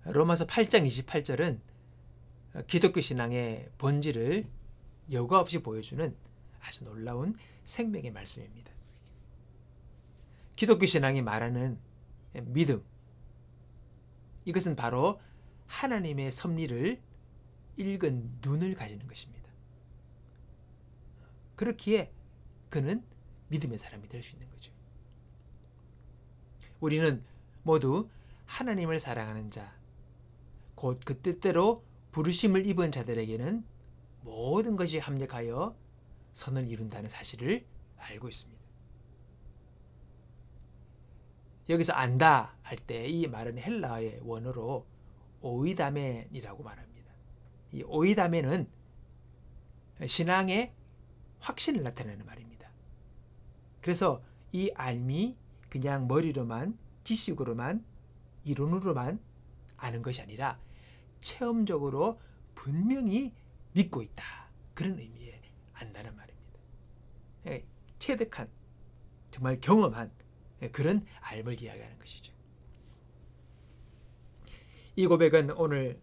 로마서 8장 28절은 기독교 신앙의 본질을 여과 없이 보여주는 아주 놀라운 생명의 말씀입니다. 기독교 신앙이 말하는 믿음, 이것은 바로 하나님의 섭리를 읽은 눈을 가지는 것입니다. 그렇기에 그는 믿음의 사람이 될 수 있는 거죠. 우리는 모두 하나님을 사랑하는 자, 곧 그 뜻대로 부르심을 입은 자들에게는 모든 것이 합력하여 선을 이룬다는 사실을 알고 있습니다. 여기서 안다 할 때 이 말은 헬라어의 원어로 오이다멘이라고 말합니다. 이 오이다멘은 신앙의 확신을 나타내는 말입니다. 그래서 이 알미 그냥 머리로만, 지식으로만, 이론으로만 아는 것이 아니라 체험적으로 분명히 믿고 있다, 그런 의미의 안다는 말입니다. 체득한, 정말 경험한 그런 알을 이야기하는 것이죠. 이 고백은 오늘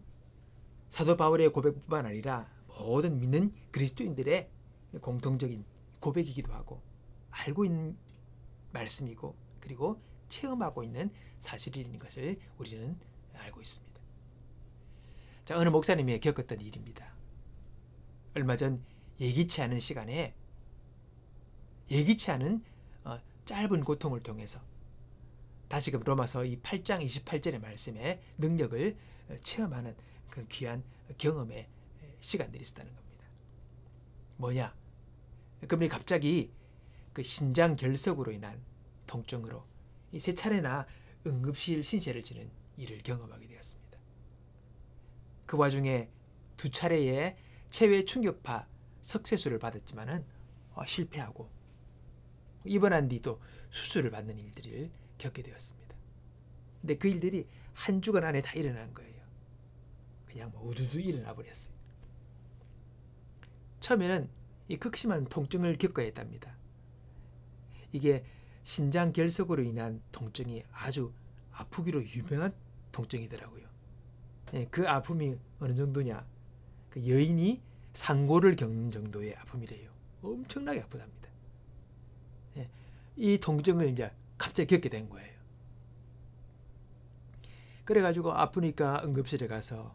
사도 바울의 고백뿐만 아니라 모든 믿는 그리스도인들의 공통적인 고백이기도 하고, 알고 있는 말씀이고, 그리고 체험하고 있는 사실인 것을 우리는 알고 있습니다. 자, 어느 목사님이 겪었던 일입니다. 얼마 전 예기치 않은 시간에 예기치 않은 짧은 고통을 통해서 다시금 로마서 이 8장 28절의 말씀의 능력을 체험하는 그 귀한 경험의 시간들이 있었다는 겁니다. 뭐냐? 그분이 갑자기 그 신장 결석으로 인한 통증으로 세 차례나 응급실 신세를 지는 일을 경험하게 되었습니다. 그 와중에 2차례의 체외 충격파 석쇠술을 받았지만은 실패하고 입원한 뒤 또 수술을 받는 일들을 겪게 되었습니다. 근데 그 일들이 한 주간 안에 다 일어난 거예요. 그냥 우두두 일어나 버렸어요. 처음에는 이 극심한 통증을 겪어야 했답니다. 이게 신장 결석으로 인한 통증이 아주 아프기로 유명한 통증이더라고요. 그 아픔이 어느 정도냐? 그 여인이 상고를 겪는 정도의 아픔이래요. 엄청나게 아프답니다. 이 통증을 이제 갑자기 겪게 된 거예요. 그래가지고 아프니까 응급실에 가서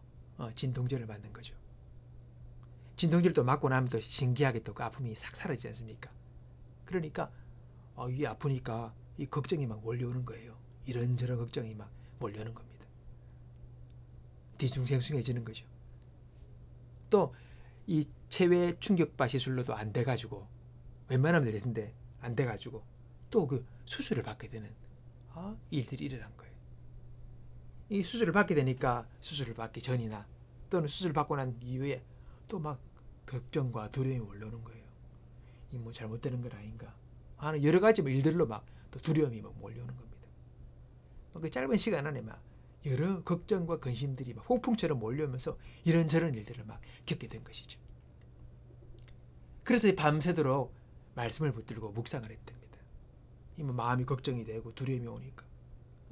진통제를 맞는 거죠. 진통제를 또 맞고 나면 또 신기하게 또 그 아픔이 싹 사라지지 않습니까? 그러니까 이 아프니까 이 걱정이 막 몰려오는 거예요. 이런저런 걱정이 막 몰려오는 겁니다. 뒤숭생숭해지는 거죠. 또 이 체외 충격파 시술로도 안 돼가지고, 웬만하면 되는데 안 돼가지고 또 그 수술을 받게 되는 일들이 일어난 거예요. 이 수술을 받게 되니까 수술을 받기 전이나 또는 수술을 받고 난 이후에 또 막 걱정과 두려움이 올라오는 거예요. 이 뭐 잘못되는 건 아닌가 하는 여러 가지 일들로 막 또 두려움이 막 몰려오는 겁니다. 그 짧은 시간 안에 막 여러 걱정과 근심들이 막 폭풍처럼 몰려오면서 이런저런 일들을 막 겪게 된 것이죠. 그래서 밤새도록 말씀을 붙들고 묵상을 했답니다. 마음이 걱정이 되고 두려움이 오니까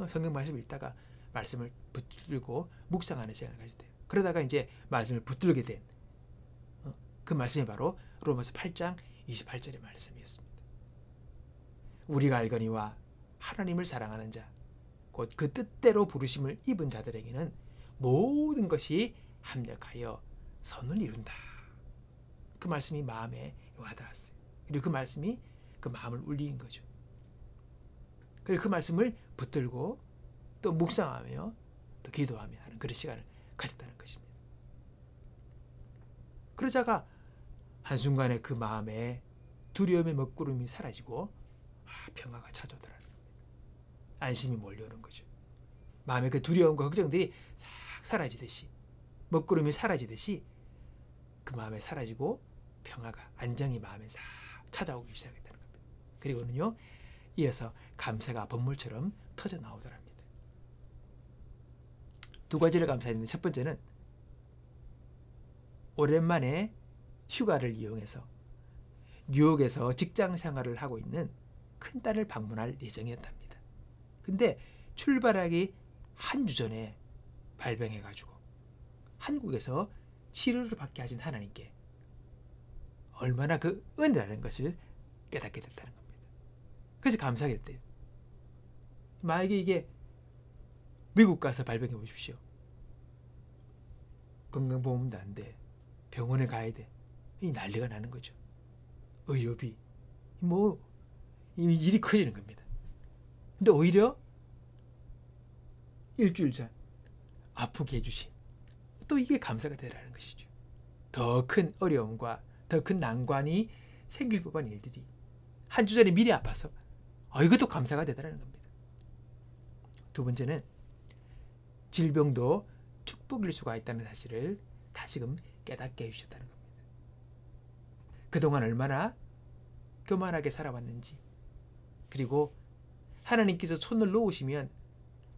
성경 말씀 읽다가 말씀을 붙들고 묵상하는 시간을 가질 때요. 그러다가 이제 말씀을 붙들게 된 그 말씀이 바로 로마서 8장 28절의 말씀이었습니다. 우리가 알거니와 하나님을 사랑하는 자, 곧 그 뜻대로 부르심을 입은 자들에게는 모든 것이 합력하여 선을 이룬다. 그 말씀이 마음에 와닿았어요. 그리고 그 말씀이 그 마음을 울리는 거죠. 그리고 그 말씀을 붙들고 또 묵상하며 또 기도하며 하는 그런 시간을 가졌다는 것입니다. 그러자가 한순간에 그 마음에 두려움의 먹구름이 사라지고 평화가 찾아오더라는 겁니다. 안심이 몰려오는 거죠. 마음의 그 두려움과 걱정들이 싹 사라지듯이, 먹구름이 사라지듯이 그 마음에 사라지고 평화가, 안정이 마음에 싹 찾아오기 시작했다는 겁니다. 그리고는요, 이어서 감사가 번물처럼 터져 나오더랍니다. 두 가지를 감사했는데, 첫 번째는 오랜만에 휴가를 이용해서 뉴욕에서 직장 생활을 하고 있는 큰딸을 방문할 예정이었답니다. 근데 출발하기 한 주 전에 발병해가지고 한국에서 치료를 받게 하신 하나님께 얼마나 그 은혜라는 것을 깨닫게 됐다는 겁니다. 그래서 감사하게 됐대요. 만약에 이게 미국 가서 발병해 보십시오. 건강보험도 안 돼. 병원에 가야 돼. 이 난리가 나는 거죠. 의료비. 뭐 일이 커지는 겁니다. 근데 오히려 일주일 전 아프게 해주신 또 이게 감사가 되라는 것이죠. 더 큰 어려움과 더 큰 난관이 생길 법한 일들이 한 주 전에 미리 아파서 이것도 감사가 되더라는 겁니다. 두 번째는 질병도 축복일 수가 있다는 사실을 다시금 깨닫게 해주셨다는 겁니다. 그동안 얼마나 교만하게 살아왔는지, 그리고 하나님께서 손을 놓으시면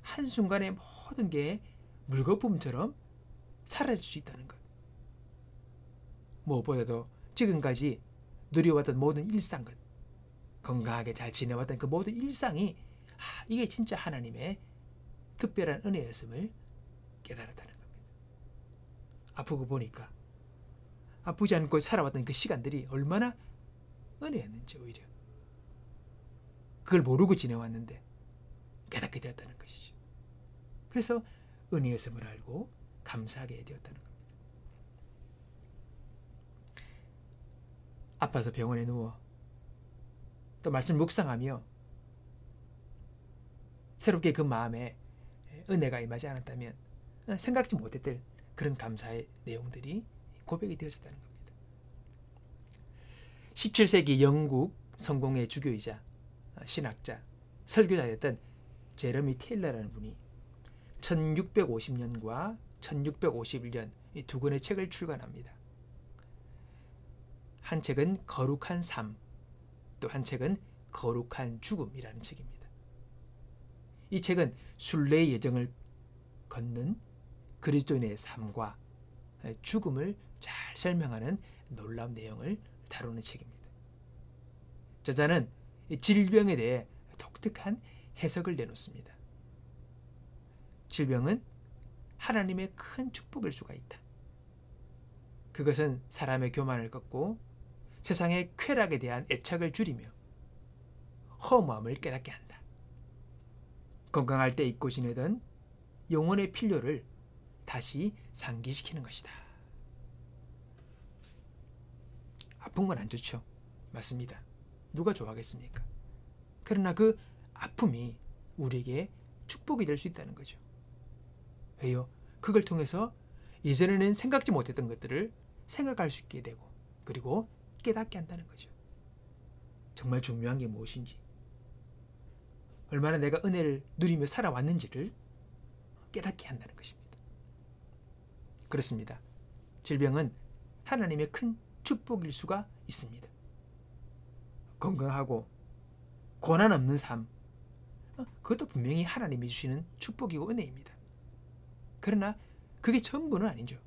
한순간에 모든 게 물거품처럼 사라질 수 있다는 것. 무엇보다도 지금까지 누려왔던 모든 일상것, 건강하게 잘 지내왔던 그 모든 일상이 이게 진짜 하나님의 특별한 은혜였음을 깨달았다는 겁니다. 아프고 보니까 아프지 않고 살아왔던 그 시간들이 얼마나 은혜였는지 오히려 그걸 모르고 지내왔는데 깨닫게 되었다는 것이죠. 그래서 은혜였음을 알고 감사하게 되었다는 겁니다. 아파서 병원에 누워 또 말씀 묵상하며 새롭게 그 마음에 은혜가 임하지 않았다면 생각지 못했던 그런 감사의 내용들이 고백이 되어졌다는 겁니다. 17세기 영국 성공의 주교이자 신학자, 설교자였던 제러미 테일러라는 분이 1650년과 1651년 이 두 권의 책을 출간합니다. 한 책은 거룩한 삶, 또 한 책은 거룩한 죽음이라는 책입니다. 이 책은 순례의 여정을 걷는 그리스도인의 삶과 죽음을 잘 설명하는 놀라운 내용을 다루는 책입니다. 저자는 질병에 대해 독특한 해석을 내놓습니다. 질병은 하나님의 큰 축복일 수가 있다. 그것은 사람의 교만을 꺾고 세상의 쾌락에 대한 애착을 줄이며 허무함을 깨닫게 한다. 건강할 때 잊고 지내던 영혼의 필요를 다시 상기시키는 것이다. 아픈 건 안 좋죠. 맞습니다. 누가 좋아하겠습니까? 그러나 그 아픔이 우리에게 축복이 될 수 있다는 거죠. 왜요? 그걸 통해서 예전에는 생각지 못했던 것들을 생각할 수 있게 되고 그리고 깨닫게 한다는 거죠. 정말 중요한 게 무엇인지, 얼마나 내가 은혜를 누리며 살아왔는지를 깨닫게 한다는 것입니다. 그렇습니다. 질병은 하나님의 큰 축복일 수가 있습니다. 건강하고 고난 없는 삶, 그것도 분명히 하나님이 주시는 축복이고 은혜입니다. 그러나 그게 전부는 아니죠.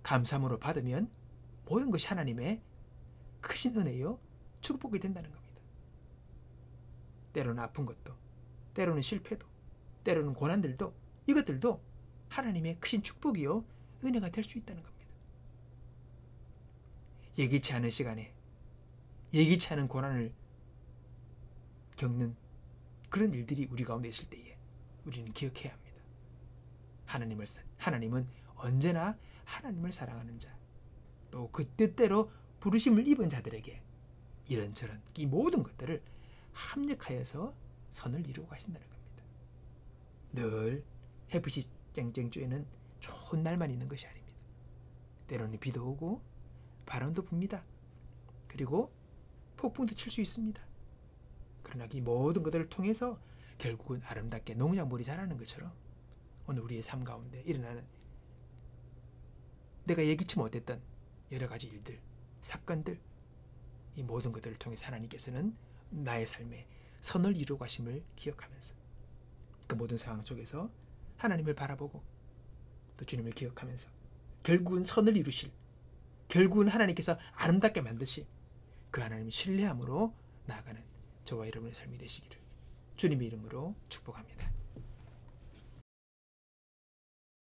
감사함으로 받으면 모든 것이 하나님의 크신 은혜요 축복이 된다는 겁니다. 때로는 아픈 것도, 때로는 실패도, 때로는 고난들도, 이것들도 하나님의 크신 축복이요 은혜가 될 수 있다는 겁니다. 예기치 않은 시간에 예기치 않은 고난을 겪는 그런 일들이 우리 가운데 있을 때에 우리는 기억해야 합니다. 하나님은 언제나 하나님을 사랑하는 자, 또 그 뜻대로 부르심을 입은 자들에게 이런저런 이 모든 것들을 합력하여서 선을 이루고 가신다는 겁니다. 늘 햇빛이 쨍쨍 쬐는 좋은 날만 있는 것이 아닙니다. 때로는 비도 오고 바람도 붑니다. 그리고 폭풍도 칠 수 있습니다. 그러나 이 모든 것들을 통해서 결국은 아름답게 농작물이 자라는 것처럼 오늘 우리의 삶 가운데 일어나는 내가 예기치 못했던 여러 가지 일들, 사건들, 이 모든 것들을 통해 하나님께서는 나의 삶에 선을 이루어 가심을 기억하면서 그 모든 상황 속에서 하나님을 바라보고 또 주님을 기억하면서 결국은 선을 이루실, 결국은 하나님께서 아름답게 만드실 그 하나님을 신뢰함으로 나아가는 저와 여러분의 삶이 되시기를 주님의 이름으로 축복합니다.